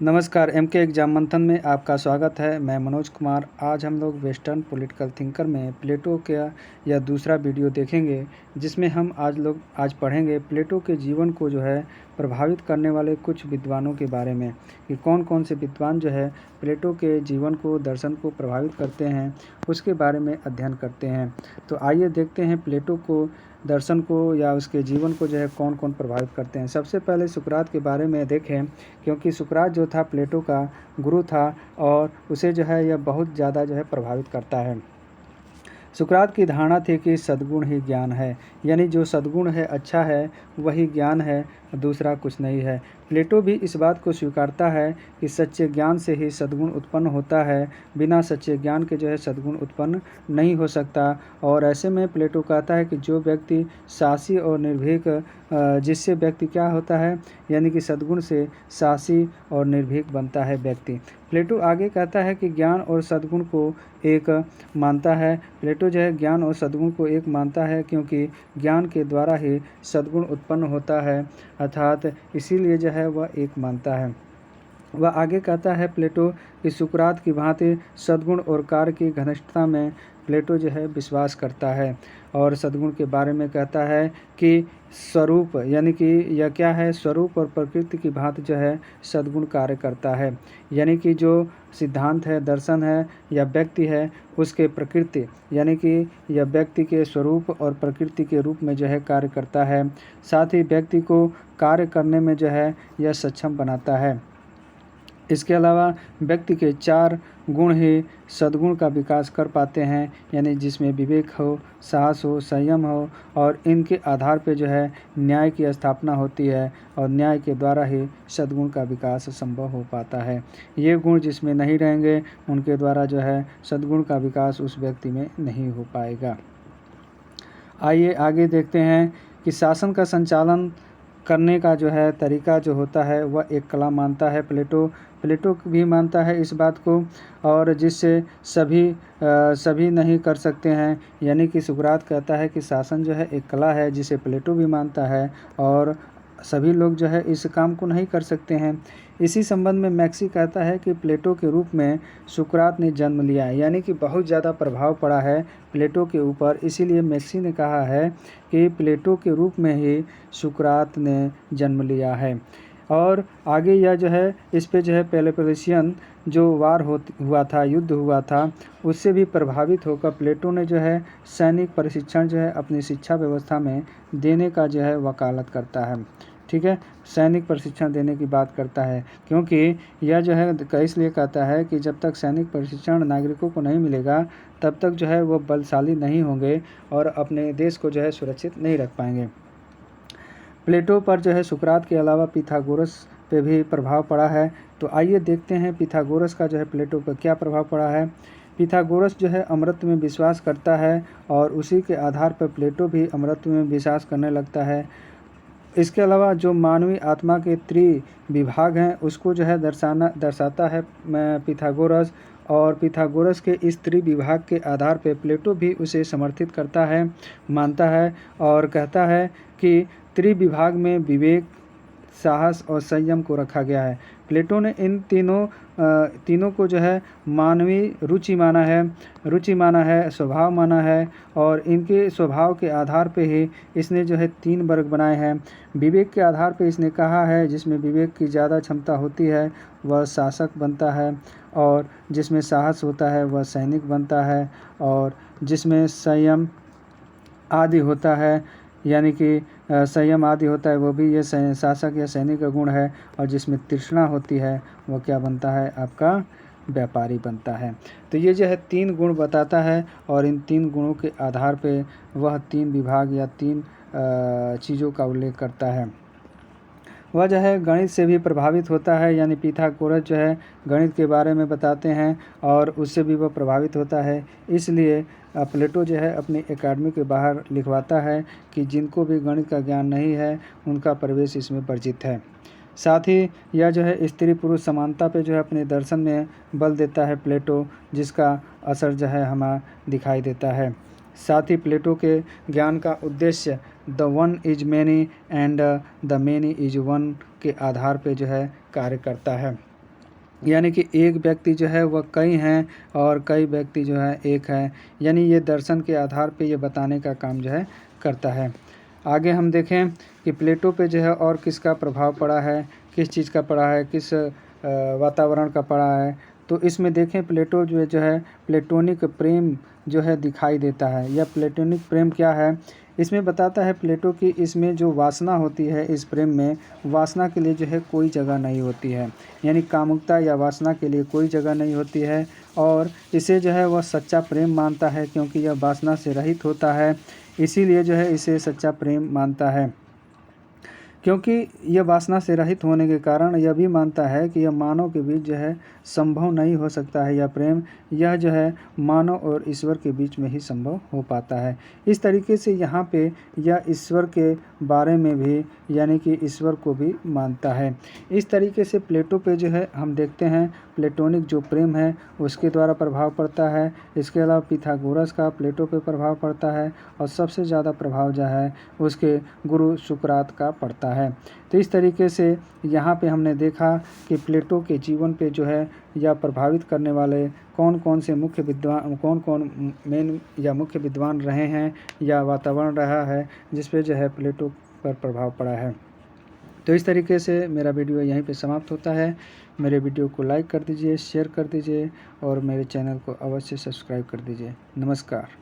नमस्कार, MK exam मंथन में आपका स्वागत है। मैं मनोज कुमार। आज हम लोग वेस्टर्न पॉलिटिकल थिंकर में प्लेटो का यह दूसरा वीडियो देखेंगे, जिसमें हम आज पढ़ेंगे प्लेटो के जीवन को जो है प्रभावित करने वाले कुछ विद्वानों के बारे में, कि कौन कौन से विद्वान जो है प्लेटो के जीवन को, दर्शन को प्रभावित करते हैं, उसके बारे में अध्ययन करते हैं। तो आइए देखते हैं प्लेटो को, दर्शन को या उसके जीवन को जो है कौन कौन प्रभावित करते हैं। सबसे पहले सुकरात के बारे में देखें, क्योंकि सुकरात जो था प्लेटो का गुरु था और उसे जो है यह बहुत ज़्यादा जो है प्रभावित करता है। सुकरात की धारणा थी कि सद्गुण ही ज्ञान है, यानी जो सद्गुण है, अच्छा है, वही ज्ञान है, दूसरा कुछ नहीं है। प्लेटो भी इस बात को स्वीकारता है कि सच्चे ज्ञान से ही सद्गुण उत्पन्न होता है, बिना सच्चे ज्ञान के जो है सद्गुण उत्पन्न नहीं हो सकता। और ऐसे में प्लेटो कहता है कि जो व्यक्ति साहसी और निर्भीक, जिससे व्यक्ति क्या होता है, यानी कि सद्गुण से साहसी और निर्भीक बनता है व्यक्ति। प्लेटो आगे कहता है कि ज्ञान और सद्गुण को एक मानता है। प्लेटो जो है ज्ञान और सद्गुण को एक मानता है, क्योंकि ज्ञान के द्वारा ही सद्गुण उत्पन्न होता है, अर्थात इसीलिए जो है वह एक मानता है। वह आगे कहता है प्लेटो कि सुकरात की भांति सद्गुण और कार्य की घनिष्ठता में प्लेटो जो है विश्वास करता है, और सद्गुण के बारे में कहता है कि स्वरूप, यानी कि यह क्या है, स्वरूप और प्रकृति की भांति जो है सद्गुण कार्य करता है। यानी कि जो सिद्धांत है, दर्शन है या व्यक्ति है, उसके प्रकृति, यानी कि यह व्यक्ति के स्वरूप और प्रकृति के रूप में जो है कार्य करता है। साथ ही व्यक्ति को कार्य करने में जो है यह सक्षम बनाता है। इसके अलावा व्यक्ति के 4 गुण ही सद्गुण का विकास कर पाते हैं, यानी जिसमें विवेक हो, साहस हो, संयम हो, और इनके आधार पे जो है न्याय की स्थापना होती है, और न्याय के द्वारा ही सद्गुण का विकास संभव हो पाता है। ये गुण जिसमें नहीं रहेंगे, उनके द्वारा जो है सद्गुण का विकास उस व्यक्ति में नहीं हो पाएगा। आइए आगे देखते हैं कि शासन का संचालन करने का जो है तरीका जो होता है वह एक कला मानता है प्लेटो भी मानता है इस बात को, और जिससे सभी नहीं कर सकते हैं। यानी कि सुकरात कहता है कि शासन जो है एक कला है, जिसे प्लेटो भी मानता है, और सभी लोग जो है इस काम को नहीं कर सकते हैं। इसी संबंध में मैक्सी कहता है कि प्लेटो के रूप में सुकरात ने जन्म लिया है, यानी कि बहुत ज़्यादा प्रभाव पड़ा है प्लेटो के ऊपर। इसीलिए मैक्सी ने कहा है कि प्लेटो के रूप में ही सुकरात ने जन्म लिया है। और आगे यह जो है इस पे जो है पेलोपोनेशियन जो वार हुआ था, युद्ध हुआ था, उससे भी प्रभावित होकर प्लेटो ने जो है सैनिक प्रशिक्षण जो है अपनी शिक्षा व्यवस्था में देने का जो है वकालत करता है। ठीक है, सैनिक प्रशिक्षण देने की बात करता है, क्योंकि यह जो है इसलिए कहता है कि जब तक सैनिक प्रशिक्षण नागरिकों को नहीं मिलेगा, तब तक जो है वो बलशाली नहीं होंगे और अपने देश को जो है सुरक्षित नहीं रख पाएंगे। प्लेटो पर जो है सुकरात के अलावा पिथागोरस पे भी प्रभाव पड़ा है। तो आइए देखते हैं पिथागोरस का जो है प्लेटो पर क्या प्रभाव पड़ा है। पिथागोरस जो है अमृत में विश्वास करता है, और उसी के आधार पर प्लेटो भी अमृत में विश्वास करने लगता है। इसके अलावा जो मानवीय आत्मा के त्रिविभाग हैं, उसको जो है दर्शाता है पिथागोरस, और पिथागोरस के इस त्रिविभाग के आधार पे प्लेटो भी उसे समर्थित करता है, मानता है, और कहता है कि त्रिविभाग में विवेक, साहस और संयम को रखा गया है। प्लेटो ने इन तीनों को जो है मानवीय रुचि माना है, स्वभाव माना है, और इनके स्वभाव के आधार पे ही इसने जो है 3 वर्ग बनाए हैं। विवेक के आधार पे इसने कहा है, जिसमें विवेक की ज़्यादा क्षमता होती है वह शासक बनता है, और जिसमें साहस होता है वह सैनिक बनता है, और जिसमें संयम आदि होता है, यानी कि संयम आदि होता है, वो भी ये शासक या सैनिक का गुण है, और जिसमें तृष्णा होती है वो क्या बनता है, आपका व्यापारी बनता है। तो ये जो है 3 गुण बताता है, और इन 3 गुणों के आधार पे वह 3 विभाग या 3 चीज़ों का उल्लेख करता है। वह जो है गणित से भी प्रभावित होता है, यानी पिथागोरस जो है गणित के बारे में बताते हैं, और उससे भी वह प्रभावित होता है। इसलिए प्लेटो जो है अपनी एकेडमी के बाहर लिखवाता है कि जिनको भी गणित का ज्ञान नहीं है, उनका प्रवेश इसमें वर्जित है। साथ ही यह जो है स्त्री पुरुष समानता पे जो है अपने दर्शन में बल देता है प्लेटो, जिसका असर जो है हमें दिखाई देता है। साथ ही प्लेटो के ज्ञान का उद्देश्य the one is many and the many is one के आधार पे जो है कार्य करता है। यानी कि एक व्यक्ति जो है वह कई हैं और कई व्यक्ति जो है एक है, यानी ये दर्शन के आधार पे ये बताने का काम जो है करता है। आगे हम देखें कि प्लेटो पे जो है और किसका प्रभाव पड़ा है, किस चीज़ का पड़ा है, किस वातावरण का पड़ा है। तो इसमें देखें प्लेटो जो है प्लेटोनिक प्रेम जो है दिखाई देता है। यह प्लेटोनिक प्रेम क्या है, इसमें बताता है प्लेटो कि इसमें जो वासना होती है, इस प्रेम में वासना के लिए जो है कोई जगह नहीं होती है, यानी कामुकता या वासना के लिए कोई जगह नहीं होती है। और इसे जो है वह सच्चा प्रेम मानता है, क्योंकि यह वासना से रहित होता है, इसीलिए जो है इसे सच्चा प्रेम मानता है। क्योंकि यह वासना से रहित होने के कारण यह भी मानता है कि यह मानव के बीच जो है संभव नहीं हो सकता है, यह प्रेम यह जो है मानव और ईश्वर के बीच में ही संभव हो पाता है। इस तरीके से यहाँ पे यह ईश्वर के बारे में भी, यानी कि ईश्वर को भी मानता है। इस तरीके से प्लेटो पे जो है हम देखते हैं प्लेटोनिक जो प्रेम है उसके द्वारा प्रभाव पड़ता है। इसके अलावा पिथागोरस का प्लेटो पे प्रभाव पड़ता है, और सबसे ज़्यादा प्रभाव जो है उसके गुरु सुकरात का पड़ता है। तो इस तरीके से यहाँ पे हमने देखा कि प्लेटो के जीवन पे जो है या प्रभावित करने वाले कौन कौन से मुख्य विद्वान, कौन कौन मेन या मुख्य विद्वान रहे हैं या वातावरण रहा है जिस पे जो है प्लेटो पर प्रभाव पड़ा है। तो इस तरीके से मेरा वीडियो यहीं पे समाप्त होता है। मेरे वीडियो को लाइक कर दीजिए, शेयर कर दीजिए और मेरे चैनल को अवश्य सब्सक्राइब कर दीजिए। नमस्कार।